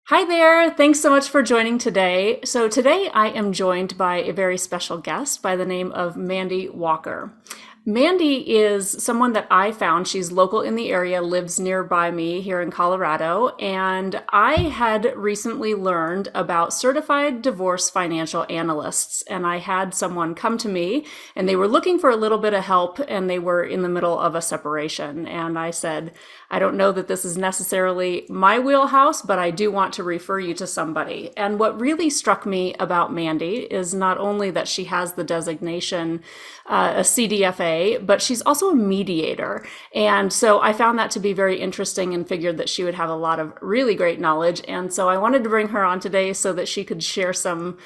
Hi there. Thanks so much for joining today. So, today I am joined by a very special guest by the name of Mandy Walker. Mandy is someone that I found. She's local in the area, lives nearby me here in Colorado, and I had recently learned about certified divorce financial analysts. And I had someone come to me and they were looking for a little bit of help and they were in the middle of a separation. And I said, I don't know that this is necessarily my wheelhouse, but I do want to refer you to somebody. And what really struck me about Mandy is not only that she has the designation, a CDFA, but she's also a mediator. And so I found that to be very interesting and figured that she would have a lot of really great knowledge. And so I wanted to bring her on today so that she could share some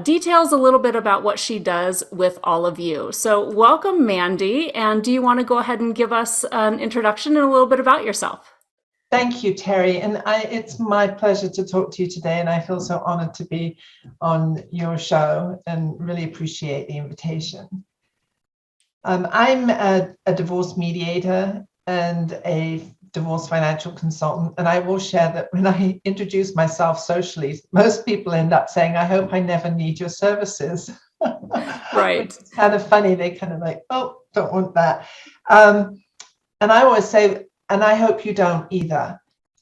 details a little bit about what she does with all of you. So welcome, Mandy. And do you want to go ahead and give us an introduction and a little bit about yourself? Thank you, Terry. And it's my pleasure to talk to you today. And I feel so honored to be on your show and really appreciate the invitation. I'm a divorce mediator and a divorce financial consultant. And I will share that when I introduce myself socially, most people end up saying, I hope I never need your services. Right. Which is kind of funny. They kind of like, oh, don't want that. And I always say, and I hope you don't either.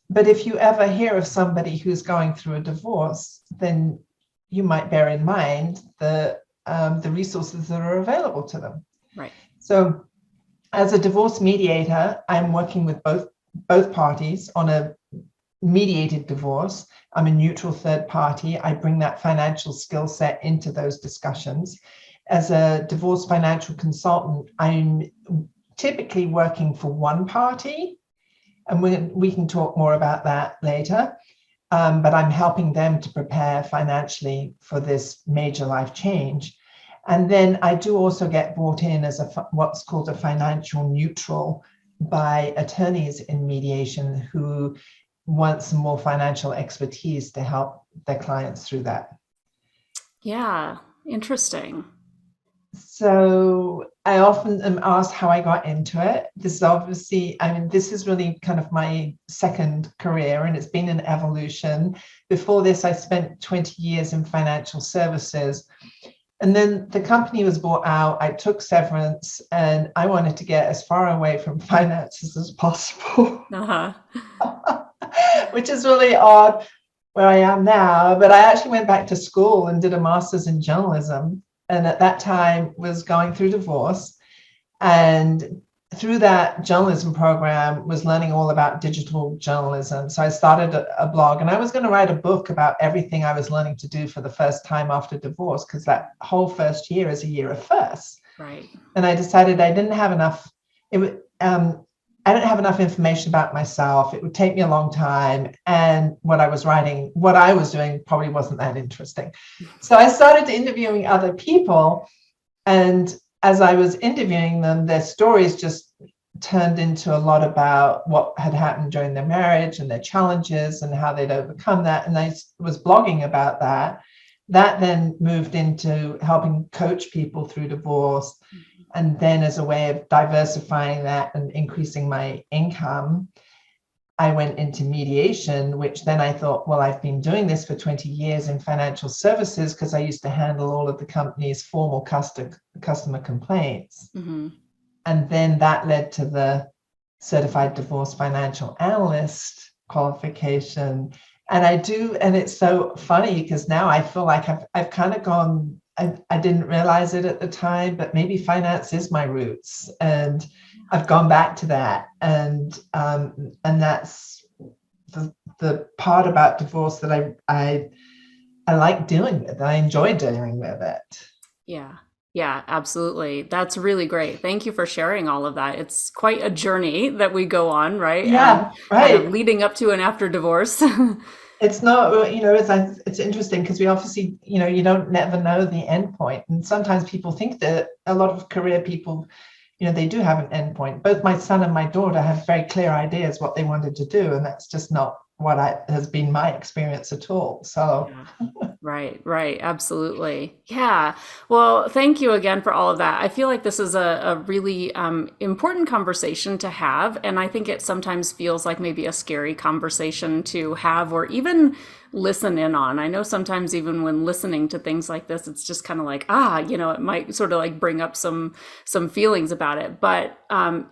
But if you ever hear of somebody who's going through a divorce, then you might bear in mind the resources that are available to them. Right. So as a divorce mediator, I'm working with both parties on a mediated divorce. I'm a neutral third party. I bring that financial skill set into those discussions. As a divorce financial consultant, I'm typically working for one party, and we can talk more about that later. But I'm helping them to prepare financially for this major life change. And then I do also get brought in as what's called a financial neutral by attorneys in mediation who want some more financial expertise to help their clients through that. Yeah, interesting. So I often am asked how I got into it. This is obviously, this is really kind of my second career, and it's been an evolution. Before this, I spent 20 years in financial services. And then the company was bought out. I took severance and I wanted to get as far away from finances as possible, Uh-huh. which is really odd where I am now. But I actually went back to school and did a master's in journalism. And at that time was going through divorce. And through that journalism program was learning all about digital journalism. So I started a blog, and I was going to write a book about everything I was learning to do for the first time after divorce, because that whole first year is a year of firsts. Right. And I decided I didn't have enough. I didn't have enough information about myself. It would take me a long time. And what I was writing, what I was doing probably wasn't that interesting. So I started interviewing other people, and as I was interviewing them, their stories just turned into a lot about what had happened during their marriage and their challenges and how they'd overcome that. And I was blogging about that. That then moved into helping coach people through divorce. And then as a way of diversifying that and increasing my income, I went into mediation, which then I thought, well, I've been doing this for 20 years in financial services because I used to handle all of the company's formal customer complaints. Mm-hmm. And then that led to the certified divorce financial analyst qualification. And it's so funny because now I feel like I've kind of gone, I didn't realize it at the time, but maybe finance is my roots. And I've gone back to that, and that's the part about divorce that I like dealing with. I enjoy dealing with it. Yeah. Yeah, absolutely. That's really great. Thank you for sharing all of that. It's quite a journey that we go on, right? And Yeah, kind of right. leading up to and after divorce. It's not, it's interesting because we obviously, you don't never know the end point, and sometimes people think that a lot of career people, they do have an end point. Both my son and my daughter have very clear ideas what they wanted to do, and that's just not has been my experience at all. So Yeah. Right, right. Absolutely. Yeah. Well, thank you again for all of that. I feel like this is a really important conversation to have. And I think it sometimes feels like maybe a scary conversation to have or even listen in on. I know sometimes even when listening to things like this, it's just kind of like, it might sort of like bring up some feelings about it. But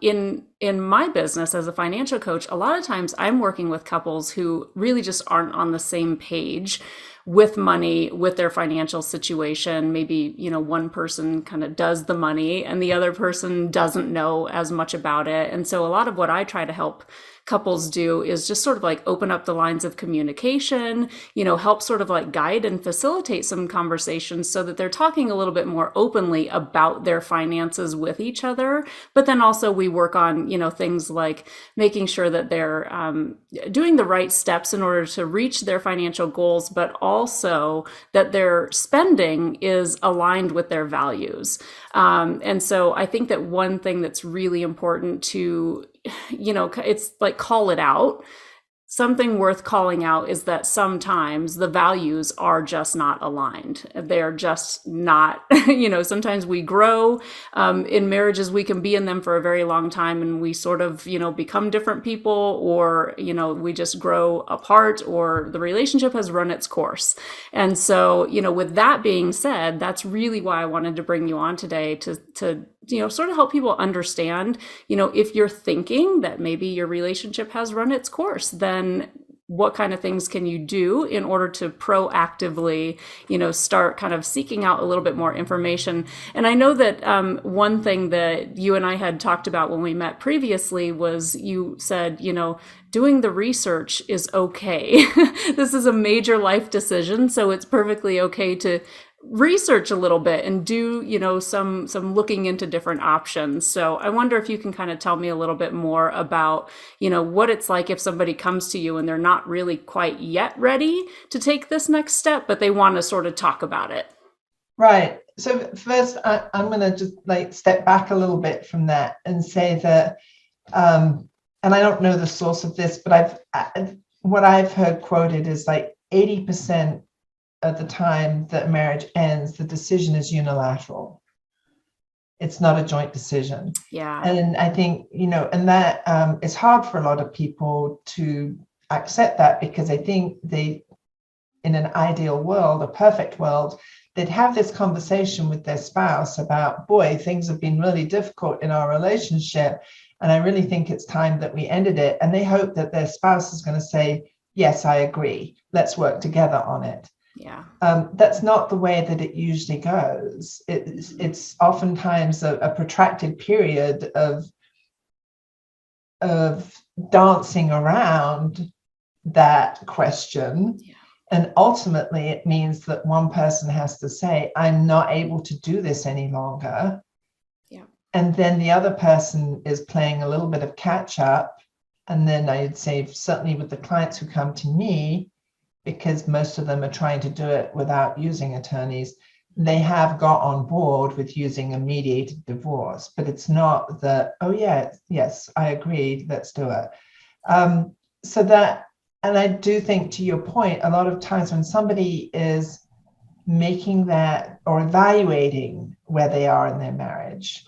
in my business as a financial coach, a lot of times I'm working with couples who really just aren't on the same page with money, with their financial situation. Maybe, one person kind of does the money and the other person doesn't know as much about it. And so a lot of what I try to help couples do is just sort of like open up the lines of communication, help sort of like guide and facilitate some conversations so that they're talking a little bit more openly about their finances with each other. But then also we work on, things like making sure that they're doing the right steps in order to reach their financial goals, but also that their spending is aligned with their values. And so I think that one thing that's really important to, it's like call it out. Something worth calling out is that sometimes the values are just not aligned. They're just not, sometimes we grow in marriages, we can be in them for a very long time and we sort of, become different people, or, we just grow apart, or the relationship has run its course. And so, with that being said, that's really why I wanted to bring you on today to sort of help people understand, if you're thinking that maybe your relationship has run its course, then what kind of things can you do in order to proactively, start kind of seeking out a little bit more information. And I know that one thing that you and I had talked about when we met previously was you said, doing the research is okay. This is a major life decision, so it's perfectly okay to research a little bit and do, some looking into different options. So I wonder if you can kind of tell me a little bit more about, what it's like if somebody comes to you and they're not really quite yet ready to take this next step, but they want to sort of talk about it. right. So first, I'm going to just like step back a little bit from that and say that, and I don't know the source of this, but what I've heard quoted is like 80% at the time that marriage ends, the decision is unilateral. It's not a joint decision. Yeah. And I think, and that it's hard for a lot of people to accept that, because I think in an ideal world, a perfect world, they'd have this conversation with their spouse about, boy, things have been really difficult in our relationship, and I really think it's time that we ended it. And they hope that their spouse is going to say, yes, I agree. Let's work together on it. Yeah. That's not the way that it usually goes. It's oftentimes a protracted period of dancing around that question. Yeah. And ultimately, it means that one person has to say, I'm not able to do this any longer. Yeah. And then the other person is playing a little bit of catch up. And then I'd say, certainly with the clients who come to me, because most of them are trying to do it without using attorneys, they have got on board with using a mediated divorce. But it's not that, oh yeah, yes, I agree, let's do it. So that, and I do think, to your point, a lot of times when somebody is making that or evaluating where they are in their marriage,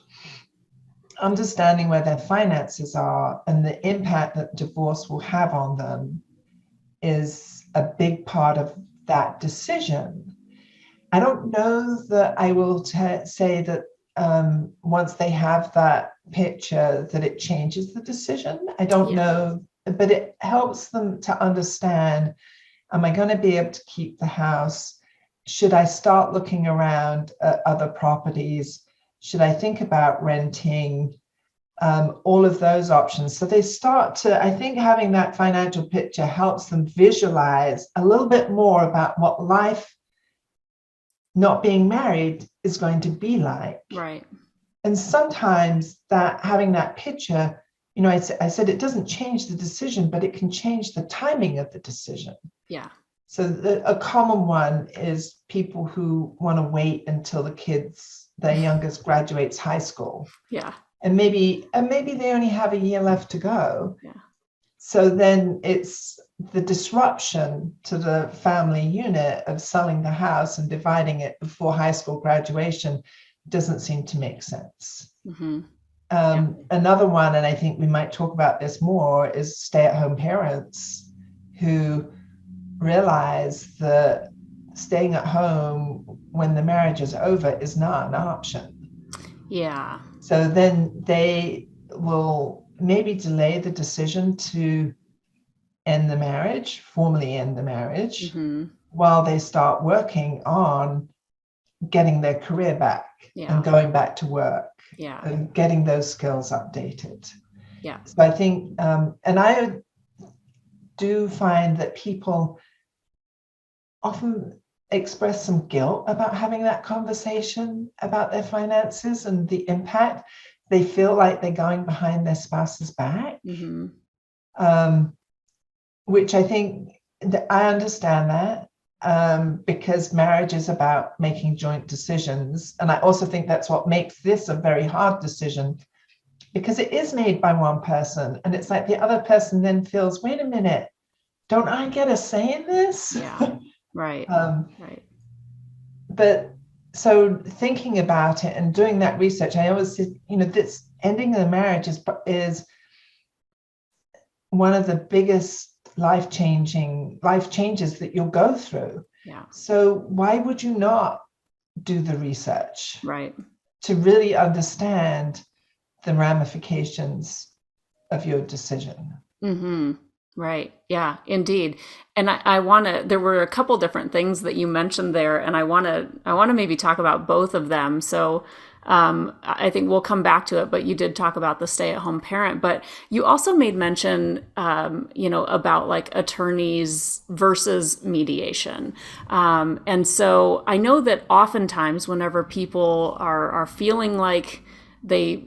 understanding where their finances are and the impact that divorce will have on them is a big part of that decision. I don't know that I will say that once they have that picture that it changes the decision. I don't know, but it helps them to understand, am I going to be able to keep the house? Should I start looking around at other properties? Should I think about renting? All of those options. So they start to, I think having that financial picture helps them visualize a little bit more about what life not being married is going to be like. Right. And sometimes that having that picture, I said it doesn't change the decision, but it can change the timing of the decision. Yeah. So a common one is people who want to wait until their youngest graduates high school. Yeah. And maybe they only have a year left to go. Yeah. So then it's the disruption to the family unit of selling the house and dividing it before high school graduation doesn't seem to make sense. Mm-hmm. Yeah. Another one, and I think we might talk about this more, is stay-at-home parents who realize that staying at home when the marriage is over is not an option. Yeah. So then they will maybe delay the decision to end the marriage, formally end the marriage, Mm-hmm. while they start working on getting their career back and going back to work and getting those skills updated. Yeah. So I think, and I do find that people often express some guilt about having that conversation about their finances and the impact. They feel like they're going behind their spouse's back, which I think I understand that, because marriage is about making joint decisions. And I also think that's what makes this a very hard decision, because it is made by one person. And it's like the other person then feels, wait a minute, don't I get a say in this? Yeah, right. Right. But so thinking about it and doing that research, I always said, this ending of the marriage is one of the biggest life changes that you'll go through. Yeah. So why would you not do the research? Right. To really understand the ramifications of your decision. Mm-hmm. Right. Yeah, indeed. And I want to, there were a couple different things that you mentioned there, and I want to maybe talk about both of them. So I think we'll come back to it, but you did talk about the stay-at-home parent, but you also made mention, about like attorneys versus mediation. And so I know that oftentimes whenever people are feeling like they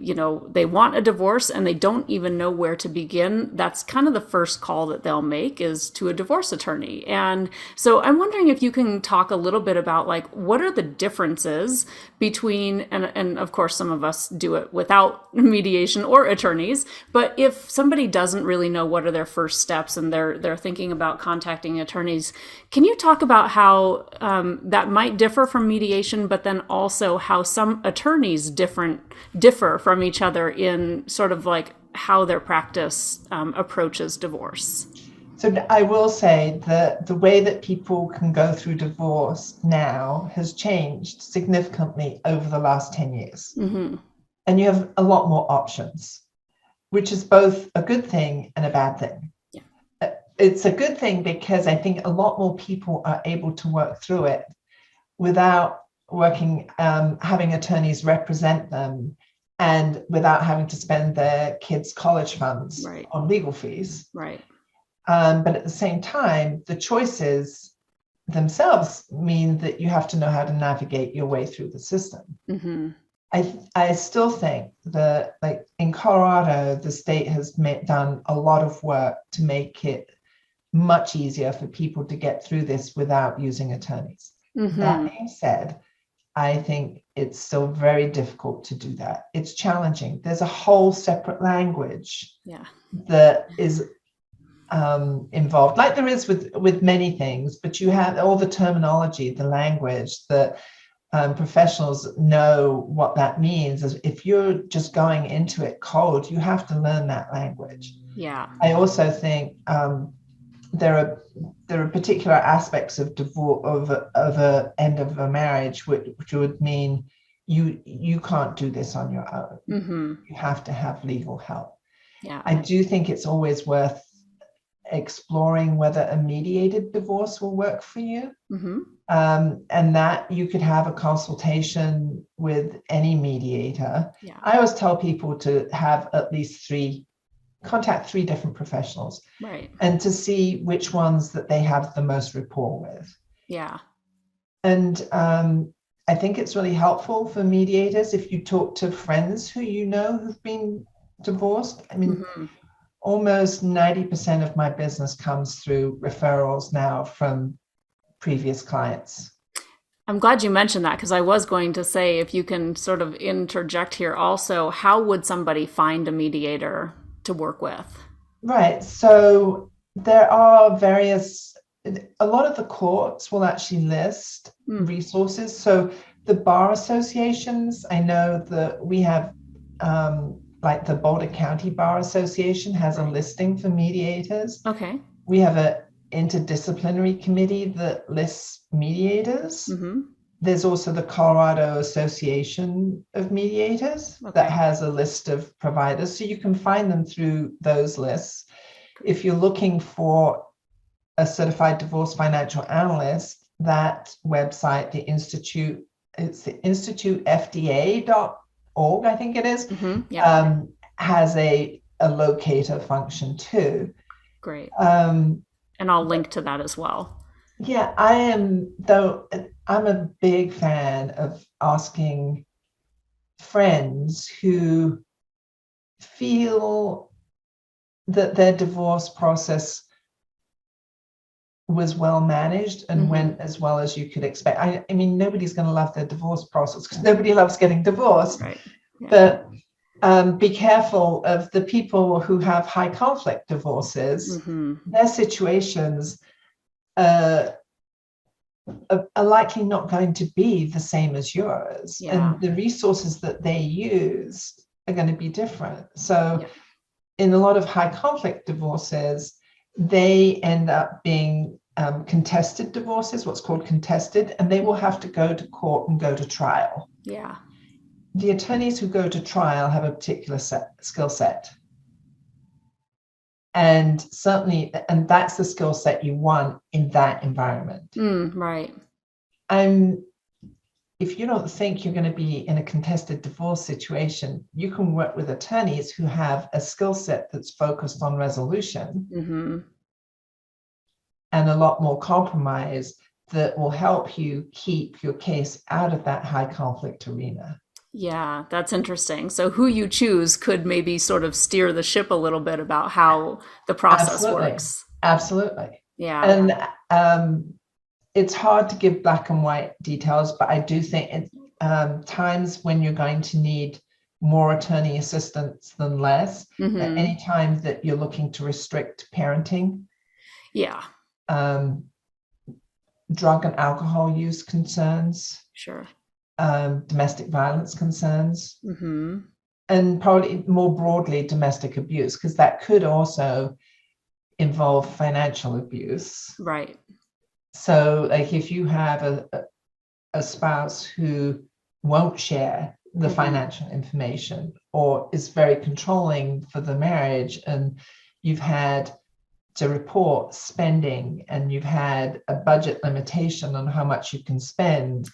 want a divorce and they don't even know where to begin, that's kind of the first call that they'll make is to a divorce attorney. And so I'm wondering if you can talk a little bit about like, what are the differences between, and of course some of us do it without mediation or attorneys, but if somebody doesn't really know what are their first steps and they're thinking about contacting attorneys, can you talk about how that might differ from mediation, but then also how some attorneys differ from each other in sort of like how their practice approaches divorce? So I will say that the way that people can go through divorce now has changed significantly over the last 10 years. Mm-hmm. And you have a lot more options, which is both a good thing and a bad thing. Yeah. It's a good thing because I think a lot more people are able to work through it without having attorneys represent them, and without having to spend their kids' college funds on legal fees. Right. But at the same time, the choices themselves mean that you have to know how to navigate your way through the system. Mm-hmm. I still think that, like in Colorado, the state has done a lot of work to make it much easier for people to get through this without using attorneys. Mm-hmm. That being said, I think it's still very difficult to do that. It's challenging. There's a whole separate language that is involved, like there is with many things, but you have all the terminology, the language that professionals know what that means. If you're just going into it cold, you have to learn that language. Yeah. I also think there are particular aspects of divorce of a end of a marriage which would mean you can't do this on your own. Mm-hmm. You have to have legal help. Yeah. I do think it's always worth exploring whether a mediated divorce will work for you. Mm-hmm. And that you could have a consultation with any mediator. Yeah. I always tell people to have at least contact three different professionals, right, and to see which ones that they have the most rapport with. Yeah. And I think it's really helpful for mediators if you talk to friends who you know who've been divorced. I mean, mm-hmm. almost 90% of my business comes through referrals now from previous clients. I'm glad you mentioned that, because I was going to say, if you can sort of interject here also, how would somebody find a mediator to work with? Right. So there are a lot of the courts will actually list resources. So the bar associations, I know that we have, like the Boulder County Bar Association has a listing for mediators. Okay. We have an interdisciplinary committee that lists mediators. There's also the Colorado Association of Mediators that has a list of providers. So you can find them through those lists. If you're looking for a certified divorce financial analyst, that website, the Institute, it's the institutefda.org, I think it is, has a locator function too. Great. And I'll link to that as well. Yeah, I'm a big fan of asking friends who feel that their divorce process was well managed and went as well as you could expect. I mean, nobody's going to love their divorce process because nobody loves getting divorced. Right. Yeah. But be careful of the people who have high conflict divorces. Their situations are likely not going to be the same as yours, and the resources that they use are going to be different. So in a lot of high conflict divorces, they end up being contested divorces, what's called contested, and they will have to go to court and go to trial. Yeah. The attorneys who go to trial have a particular skill set. And certainly, and that's the skill set you want in that environment. Right. And if you don't think you're going to be in a contested divorce situation, you can work with attorneys who have a skill set that's focused on resolution and a lot more compromise that will help you keep your case out of that high conflict arena. Yeah, that's interesting. So who you choose could maybe sort of steer the ship a little bit about how the process works. Absolutely. Yeah. And it's hard to give black and white details, but I do think times when you're going to need more attorney assistance than less, at any time that you're looking to restrict parenting. Yeah. Drug and alcohol use concerns. Sure. Domestic violence concerns, and probably more broadly domestic abuse, because that could also involve financial abuse. Right. So like if you have a spouse who won't share the financial information or is very controlling for the marriage, and you've had to report spending and you've had a budget limitation on how much you can spend,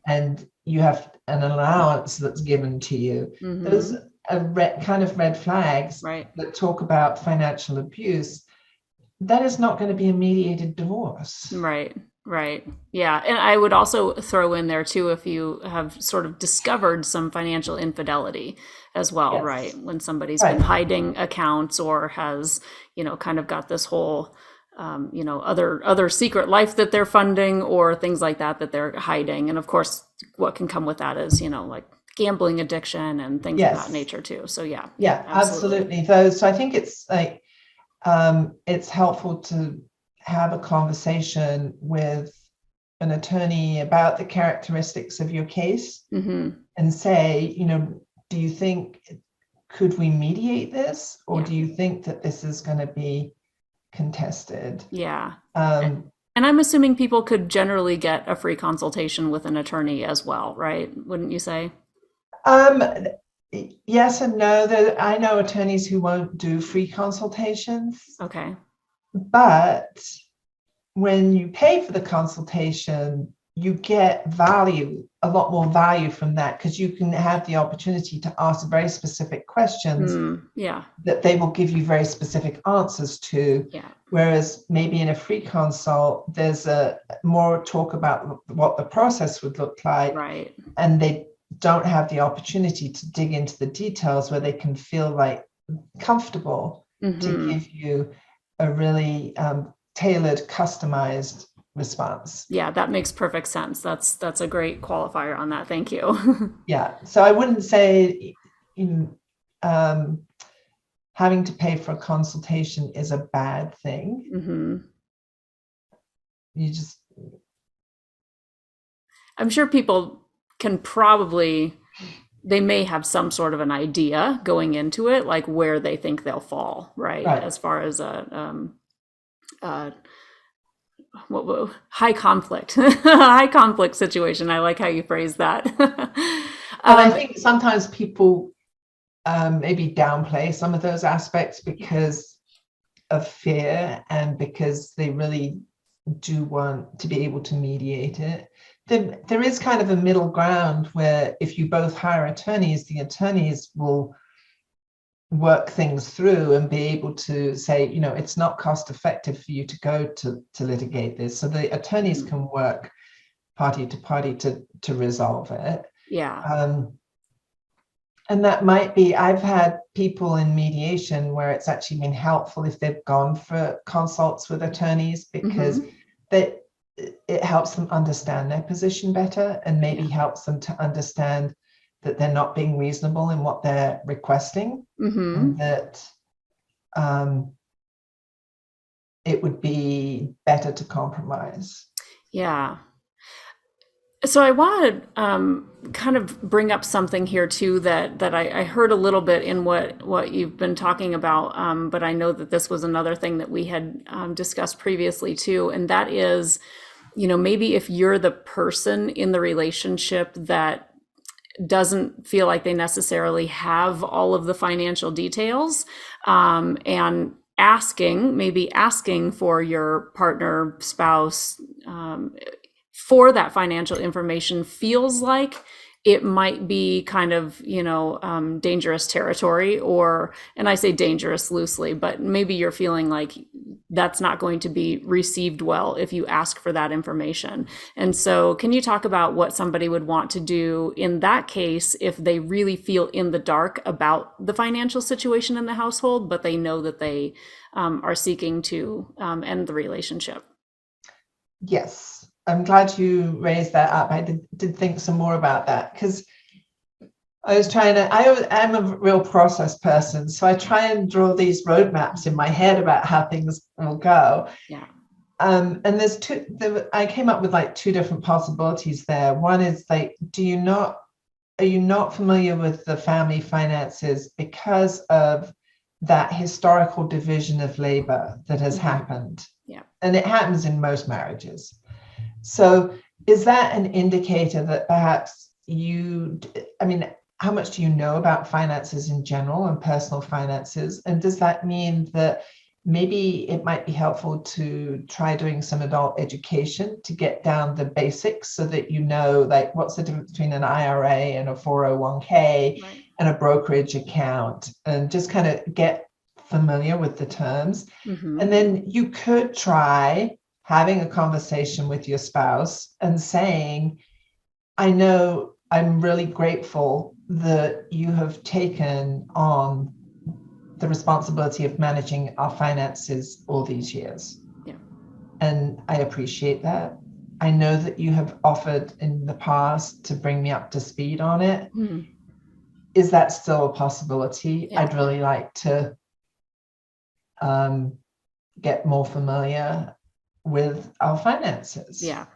and you have an allowance that's given to you, those are kind of red flags that talk about financial abuse. That is not going to be a mediated divorce. Right. Yeah. And I would also throw in there too, if you have sort of discovered some financial infidelity as well, right? When somebody's been hiding accounts or has, kind of got this whole, other secret life that they're funding or things like that they're hiding. And of course, what can come with that is, like gambling addiction and things of that nature too. So yeah. Yeah, absolutely. So I think it's like, it's helpful to have a conversation with an attorney about the characteristics of your case and say, do you think, could we mediate this? Or do you think that this is going to be contested? Yeah. And I'm assuming people could generally get a free consultation with an attorney as well, right? Wouldn't you say? Yes and no. I know attorneys who won't do free consultations. Okay. But when you pay for the consultation, you get a lot more value from that, because you can have the opportunity to ask very specific questions that they will give you very specific answers to. Yeah. Whereas maybe in a free consult, there's a more talk about what the process would look like. Right. And they don't have the opportunity to dig into the details where they can feel like comfortable to give you a really tailored, customized response. Yeah, that makes perfect sense. That's a great qualifier on that. Thank you. Yeah. So I wouldn't say having to pay for a consultation is a bad thing. Mm-hmm. You just, I'm sure people can they may have some sort of an idea going into it, like where they think they'll fall, right? right. As far as uh, high conflict, high conflict situation. I like how you phrase that. And I think sometimes people maybe downplay some of those aspects because of fear and because they really do want to be able to mediate it. There is kind of a middle ground where if you both hire attorneys, the attorneys will work things through and be able to say, you know, it's not cost effective for you to go to litigate this. So the attorneys can work party to party to resolve it. Yeah. And that might be, I've had people in mediation where it's actually been helpful if they've gone for consults with attorneys, because it helps them understand their position better and maybe helps them to understand that they're not being reasonable in what they're requesting, and that it would be better to compromise. Yeah. So I want to kind of bring up something here too that I heard a little bit in what you've been talking about, but I know that this was another thing that we had discussed previously too, and that is, you know, maybe if you're the person in the relationship that doesn't feel like they necessarily have all of the financial details, and maybe asking for your partner, spouse, for that financial information feels like it might be kind of, you know, dangerous territory, and I say dangerous loosely, but maybe you're feeling like that's not going to be received well if you ask for that information. And so can you talk about what somebody would want to do in that case if they really feel in the dark about the financial situation in the household, but they know that they are seeking to end the relationship? Yes. I'm glad you raised that up. I did think some more about that, because I'm a real process person. So I try and draw these roadmaps in my head about how things will go. Yeah. And I came up with like two different possibilities there. One is like, are you not familiar with the family finances because of that historical division of labor that has happened? Yeah. And it happens in most marriages. So is that an indicator that perhaps how much do you know about finances in general and personal finances? And does that mean that maybe it might be helpful to try doing some adult education to get down the basics so that you know, like, what's the difference between an IRA and a 401k and a brokerage account, and just kind of get familiar with the terms. And then you could try having a conversation with your spouse and saying, I know I'm really grateful that you have taken on the responsibility of managing our finances all these years. Yeah. And I appreciate that. I know that you have offered in the past to bring me up to speed on it. Is that still a possibility? Yeah. I'd really like to get more familiar with our finances. Yeah.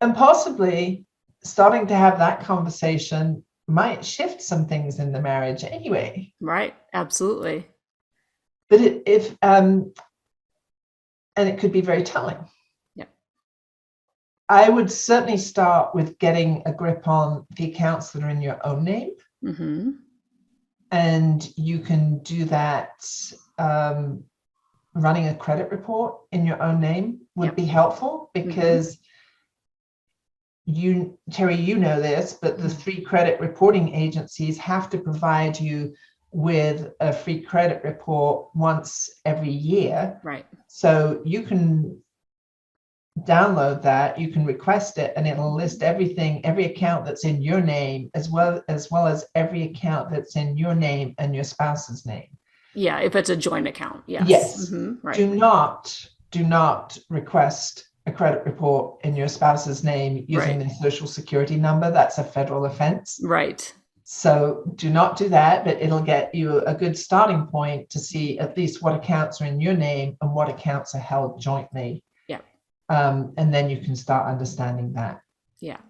And possibly starting to have that conversation might shift some things in the marriage anyway. Right. Absolutely. But and it could be very telling. Yeah. I would certainly start with getting a grip on the accounts that are in your own name. And you can do that. Running a credit report in your own name would be helpful, because Terry, you know this, but the 3 credit reporting agencies have to provide you with a free credit report once every year. Right. So you can download that, you can request it, and it'll list every account that's in your name, as well as every account that's in your name and your spouse's name. Yeah, if it's a joint account. Yes. Yes. Right. Do not request a credit report in your spouse's name using their social security number. That's a federal offense. Right. So do not do that, but it'll get you a good starting point to see at least what accounts are in your name and what accounts are held jointly. Yeah. And then you can start understanding that. Yeah.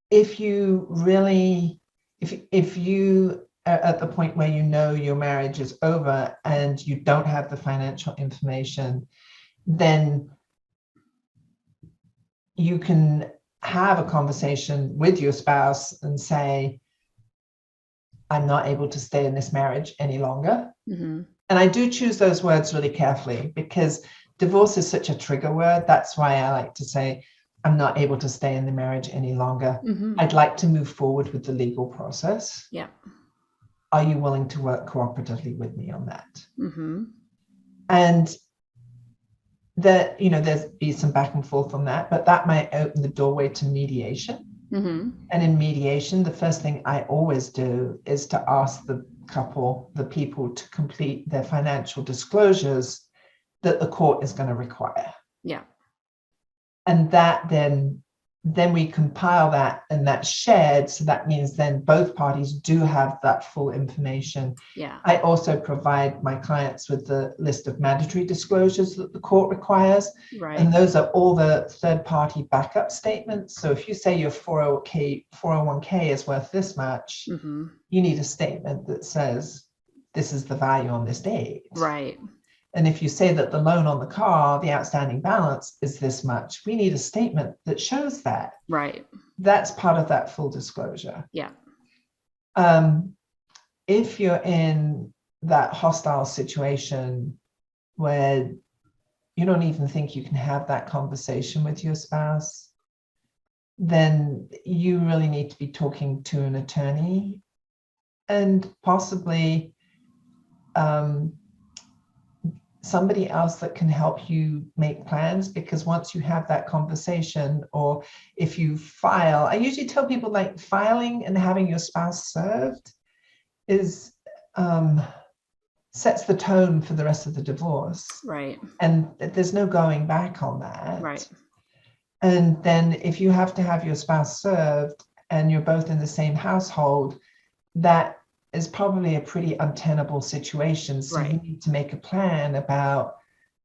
If you really, if you are at the point where you know your marriage is over and you don't have the financial information, then you can have a conversation with your spouse and say, I'm not able to stay in this marriage any longer. Mm-hmm. And I do choose those words really carefully because divorce is such a trigger word. That's why I like to say, I'm not able to stay in the marriage any longer. Mm-hmm. I'd like to move forward with the legal process. Yeah. Are you willing to work cooperatively with me on that? Mm-hmm. And that, there's be some back and forth on that, but that might open the doorway to mediation. Mm-hmm. And in mediation, the first thing I always do is to ask the couple, the people, to complete their financial disclosures that the court is going to require. Yeah. And that then we compile that, and that's shared. So that means then both parties do have that full information. Yeah. I also provide my clients with the list of mandatory disclosures that the court requires. Right. And those are all the third-party backup statements. So if you say your 401k is worth this much, mm-hmm. you need a statement that says this is the value on this date. Right. And if you say that the loan on the car, the outstanding balance is this much, we need a statement that shows that. Right. That's part of that full disclosure. Yeah. If you're in that hostile situation where you don't even think you can have that conversation with your spouse, then you really need to be talking to an attorney and possibly somebody else that can help you make plans, because once you have that conversation, or if you file, I usually tell people like filing and having your spouse served is sets the tone for the rest of the divorce. Right. And there's no going back on that. Right. And then if you have to have your spouse served and you're both in the same household, that is probably a pretty untenable situation. So Right. you need to make a plan about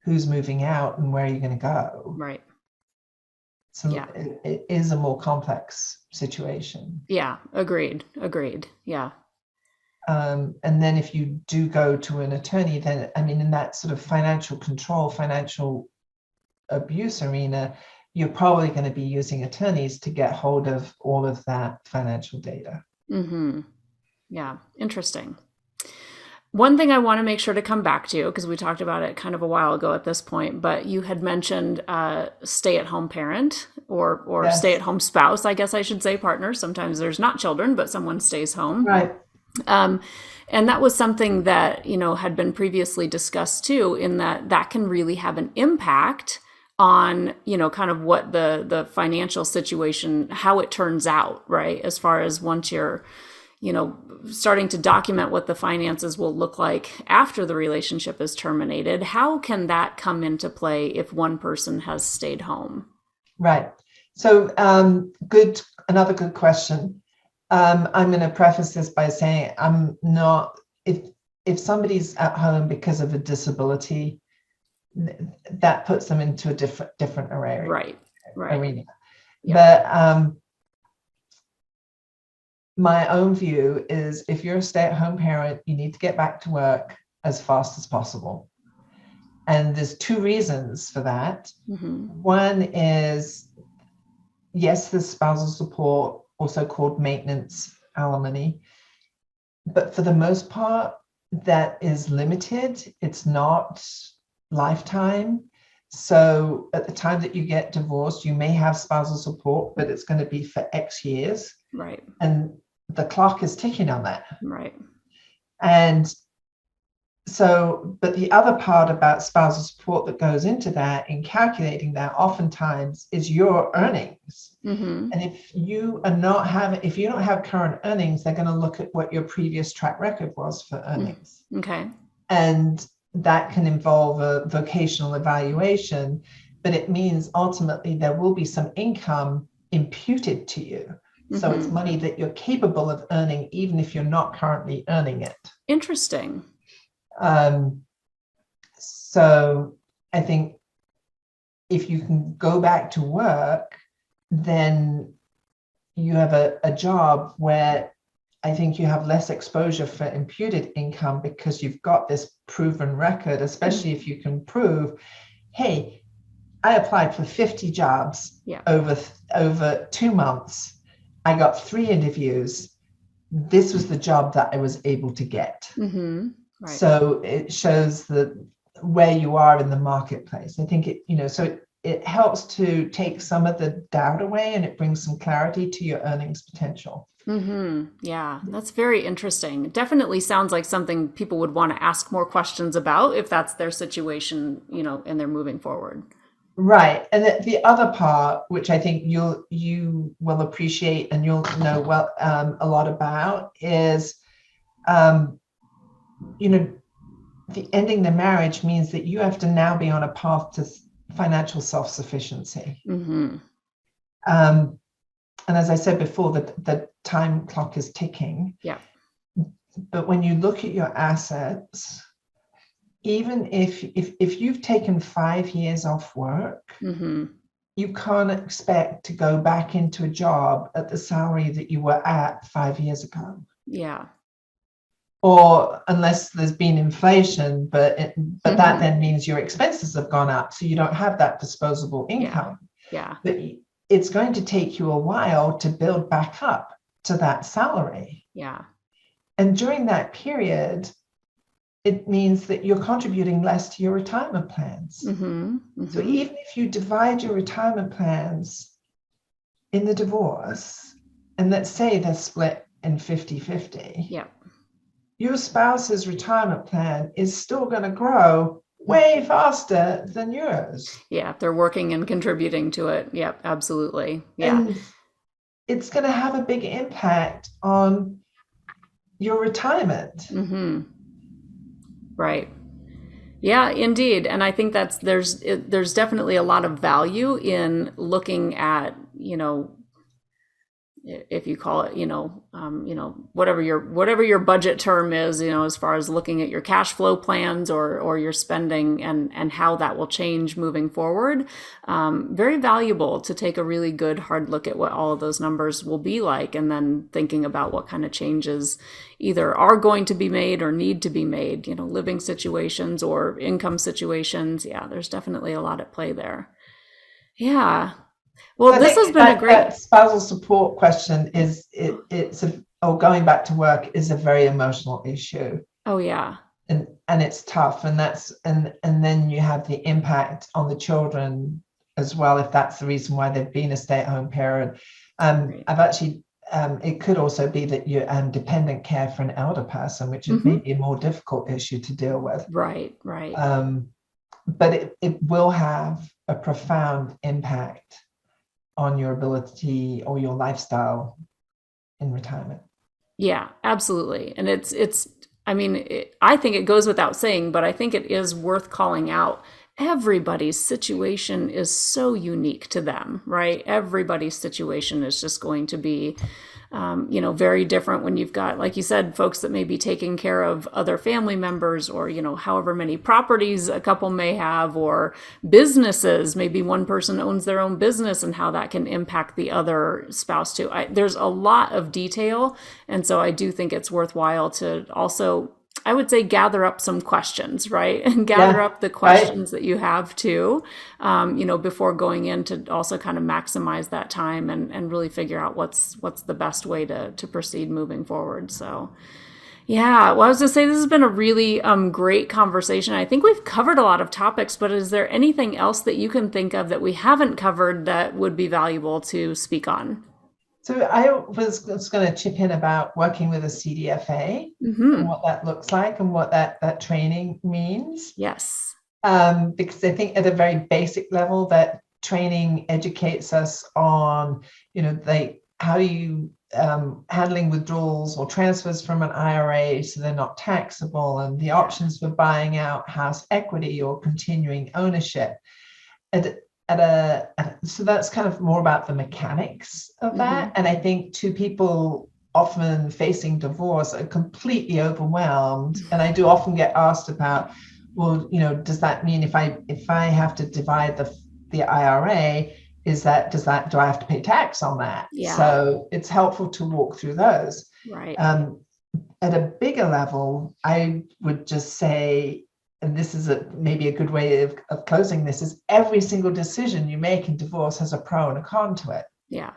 who's moving out and where you're going to go. Right. So Yeah. it is a more complex situation. Yeah. Agreed. Yeah. And then if you do go to an attorney, then, I mean, in that sort of financial control, financial abuse arena, you're probably going to be using attorneys to get hold of all of that financial data. Mm-hmm. Yeah. Interesting. One thing I want to make sure to come back to, because we talked about it kind of a while ago at this point, but you had mentioned stay-at-home parent or Yes. stay-at-home spouse, I guess I should say partner. Sometimes there's not children, but someone stays home. Right. And that was something that, had been previously discussed too, in that can really have an impact on, kind of what the financial situation, how it turns out, right? As far as once you're, starting to document what the finances will look like after the relationship is terminated, how can that come into play if one person has stayed home? Right. So another good question. I'm going to preface this by saying I'm not, if somebody's at home because of a disability, that puts them into a different arena. Right. Arena. Yeah. But my own view is if you're a stay-at-home parent, you need to get back to work as fast as possible. And there's two reasons for that. Mm-hmm. One is, yes, there's spousal support, also called maintenance alimony. But for the most part, that is limited. It's not lifetime. So at the time that you get divorced, you may have spousal support, but it's going to be for X years. Right. And the clock is ticking on that. Right. And so, but the other part about spousal support that goes into that in calculating that oftentimes is your earnings. Mm-hmm. And if you don't have current earnings, they're going to look at what your previous track record was for earnings. Okay. And that can involve a vocational evaluation, but it means ultimately there will be some income imputed to you. So it's money that you're capable of earning, even if you're not currently earning it. Interesting. So I think if you can go back to work, then you have a job where I think you have less exposure for imputed income because you've got this proven record, especially if you can prove, hey, I applied for 50 jobs over 2 months. I got 3 interviews. This was the job that I was able to get. Right. So it shows where you are in the marketplace. I think it helps to take some of the doubt away, and it brings some clarity to your earnings potential. Yeah, that's very interesting. It definitely sounds like something people would want to ask more questions about if that's their situation, and they're moving forward. Right. And the other part, which I think you will appreciate and you'll know a lot about, is the ending the marriage means that you have to now be on a path to financial self-sufficiency. And as I said before, the time clock is ticking. Yeah. But when you look at your assets, even if you've taken 5 years off work, you can't expect to go back into a job at the salary that you were at 5 years ago. Yeah. Or unless there's been inflation, but that then means your expenses have gone up, so you don't have that disposable income. Yeah. But it's going to take you a while to build back up to that salary. Yeah. And during that period, it means that you're contributing less to your retirement plans. So even if you divide your retirement plans in the divorce, and let's say they're split in 50-50, your spouse's retirement plan is still going to grow way faster than yours. Yeah, they're working and contributing to it. Yep, absolutely. Yeah. And it's going to have a big impact on your retirement. Right. Yeah, indeed. And I think there's definitely a lot of value in looking at, if you call it, whatever your budget term is, as far as looking at your cash flow plans or your spending and how that will change moving forward. Very valuable to take a really good hard look at what all of those numbers will be like, and then thinking about what kind of changes either are going to be made or need to be made, living situations or income situations. Yeah, there's definitely a lot at play there. Yeah. Well, this has been a great that spousal support question going back to work is a very emotional issue. Oh yeah. And it's tough, and then you have the impact on the children as well, if that's the reason why they've been a stay-at-home parent. I've actually it could also be that you're dependent care for an elder person, which is maybe a more difficult issue to deal with. Right. But it will have a profound impact on your ability or your lifestyle in retirement. Yeah, absolutely. And I think it goes without saying, but I think it is worth calling out. Everybody's situation is so unique to them, right? Everybody's situation is just going to be, very different when you've got, like you said, folks that may be taking care of other family members, or, however many properties a couple may have, or businesses. Maybe one person owns their own business and how that can impact the other spouse too. There's a lot of detail. And so I do think it's worthwhile to also, I would say, gather up some questions, right? And gather up the questions that you have too, before going in, to also kind of maximize that time and really figure out what's the best way to proceed moving forward. So yeah, well, I was going to say, this has been a really great conversation. I think we've covered a lot of topics, but is there anything else that you can think of that we haven't covered that would be valuable to speak on? So I was going to chip in about working with a CDFA and what that looks like and what that training means. Yes. Because I think at a very basic level, that training educates us on, how you handling withdrawals or transfers from an IRA so they're not taxable, and the options for buying out house equity or continuing ownership. And so that's kind of more about the mechanics of that. And I think two people often facing divorce are completely overwhelmed. And I do often get asked about, well, does that mean if I have to divide the IRA, do I have to pay tax on that? Yeah. So it's helpful to walk through those. Right. At a bigger level, I would just say, and this is maybe a good way of closing this, is every single decision you make in divorce has a pro and a con to it. Yeah.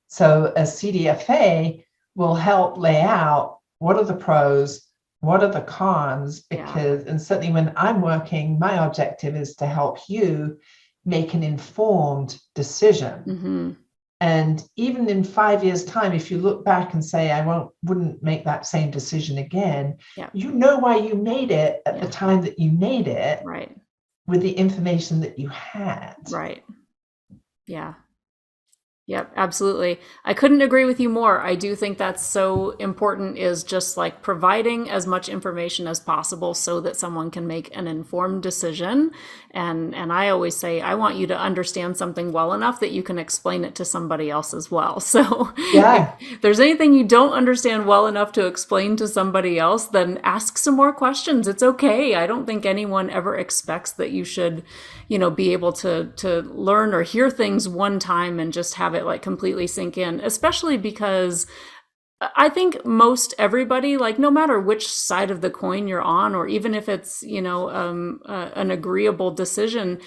So a CDFA will help lay out what are the pros, what are the cons, because, and certainly when I'm working, my objective is to help you make an informed decision. And even in 5 years' time, if you look back and say, I wouldn't make that same decision again, you know why you made it at the time that you made it, right, with the information that you had. Right. Yeah. Yep, absolutely. I couldn't agree with you more. I do think that's so important, is just like providing as much information as possible so that someone can make an informed decision. And I always say, I want you to understand something well enough that you can explain it to somebody else as well. So if there's anything you don't understand well enough to explain to somebody else, then ask some more questions. It's okay. I don't think anyone ever expects that you should, be able to learn or hear things one time and just have it like completely sink in, especially because I think most everybody, like no matter which side of the coin you're on, or even if it's, an agreeable decision,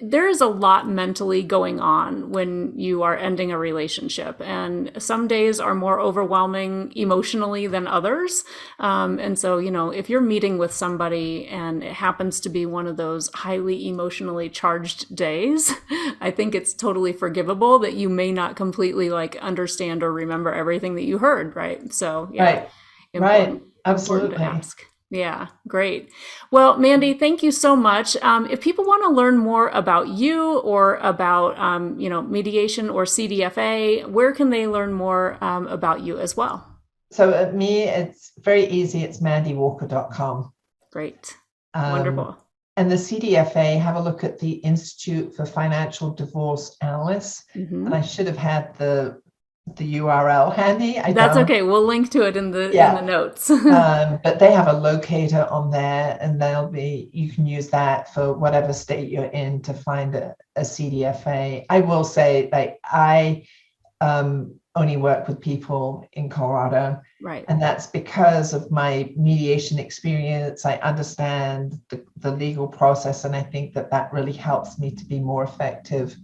there is a lot mentally going on when you are ending a relationship, and some days are more overwhelming emotionally than others. And so, if you're meeting with somebody and it happens to be one of those highly emotionally charged days, I think it's totally forgivable that you may not completely like understand or remember everything that you heard. Right. So, yeah. Right. Absolutely. Important to ask. Yeah, great. Well, Mandy, thank you so much. If people want to learn more about you or about, mediation or CDFA, where can they learn more about you as well? So at me, it's very easy. It's mandywalker.com. Great. Wonderful. And the CDFA, have a look at the Institute for Financial Divorce Analysts. And I should have had the URL handy. That's okay. We'll link to it in the notes. But they have a locator on there, and you can use that for whatever state you're in to find a CDFA. I will say, like, I only work with people in Colorado, right? And that's because of my mediation experience. I understand the legal process, and I think that really helps me to be more effective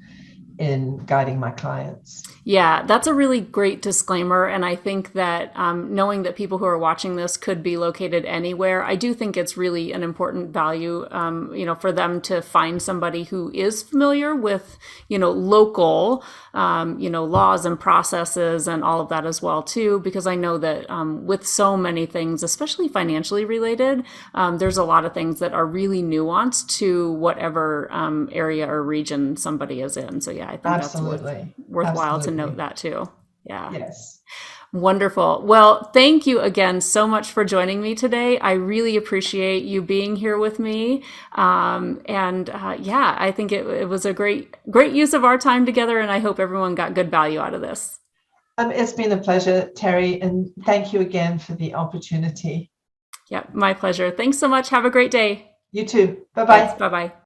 in guiding my clients. Yeah, that's a really great disclaimer. And I think that knowing that people who are watching this could be located anywhere, I do think it's really an important value, for them to find somebody who is familiar with, local, laws and processes and all of that as well, too, because I know that with so many things, especially financially related, there's a lot of things that are really nuanced to whatever area or region somebody is in. So yeah, I think Absolutely. That's worthwhile to note that too. Yeah. Yes. Wonderful. Well, thank you again so much for joining me today. I really appreciate you being here with me. I think it was a great use of our time together, and I hope everyone got good value out of this. It's been a pleasure, Terry, and thank you again for the opportunity. Yeah, my pleasure. Thanks so much. Have a great day. You too. Bye-bye. Bye-bye.